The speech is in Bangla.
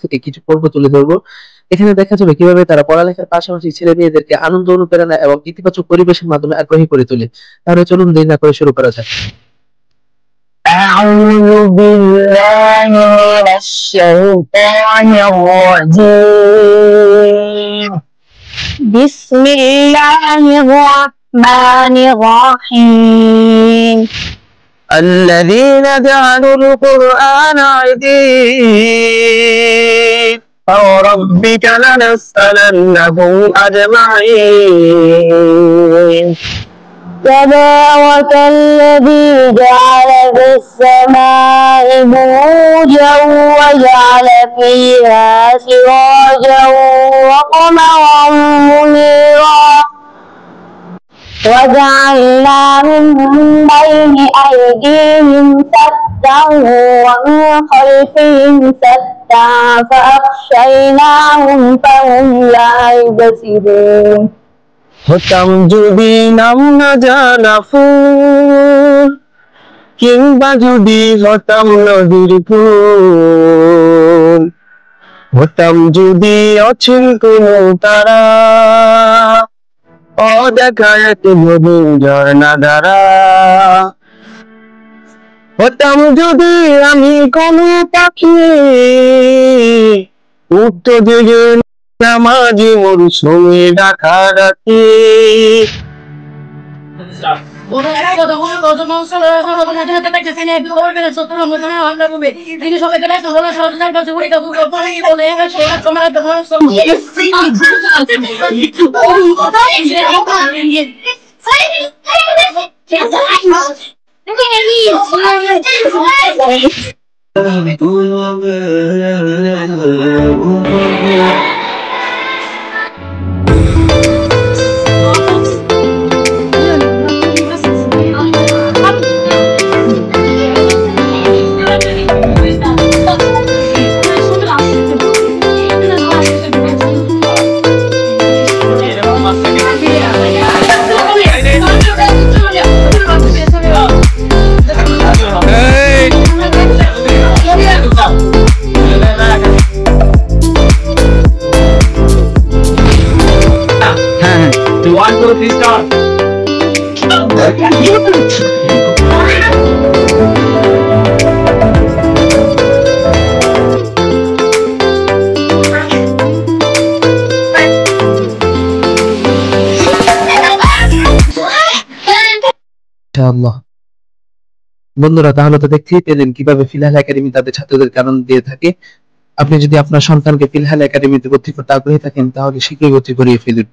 থেকে কিছু পর্ব তুলে ধরবো। এখানে দেখা যাবে কিভাবে তারা পড়ালেখার পাশাপাশি ছেলে মেয়েদেরকে আনন্দ, অনুপ্রেরণা এবং ইতিবাচক পরিবেশের মাধ্যমে আগ্রহী করে তোলে। তাহলে চলুন দেরি না করে শুরু করা যাক। أعوذ بالله من الشيطان الرجيم بسم الله الرحمن الرحيم الذين جعلوا القرآن عظيم فوربك لنسألنهم أجمعين تبارك الذي جعل في السماء بروجا وجعل فيها سراجا وقمرا منيرا وجعلنا من بين أيديهم سدا ومن خلفهم سدا فأغشيناهم فهم لا يبصرون হতাম যদি নাম না জানা ফুল, কিংবা যদি হতাম নদীর ফুল, হতাম যদি অচিন কোনো তারা, অদেখা এক নদীর ঝর্ণা ধারা, হতাম যদি আমি কোনো পাখি, উঠতো দিকে নামাজি মরুসুমে ডাকা রাখি। One, two, three, start. ইনশাআল্লাহ। বন্ধুরা, তাহলে তো দেখতেই পেলেন কিভাবে ফিলহাল একাডেমি তাদের ছাত্রদেরকে আনন্দ দিয়ে থাকে। আপনি যদি আপনার সন্তানকে ফিলহাল একাডেমিতে ভর্তি করতে আগ্রহী থাকেন তাহলে শীঘ্রই ভর্তি করিয়ে ফেলুন।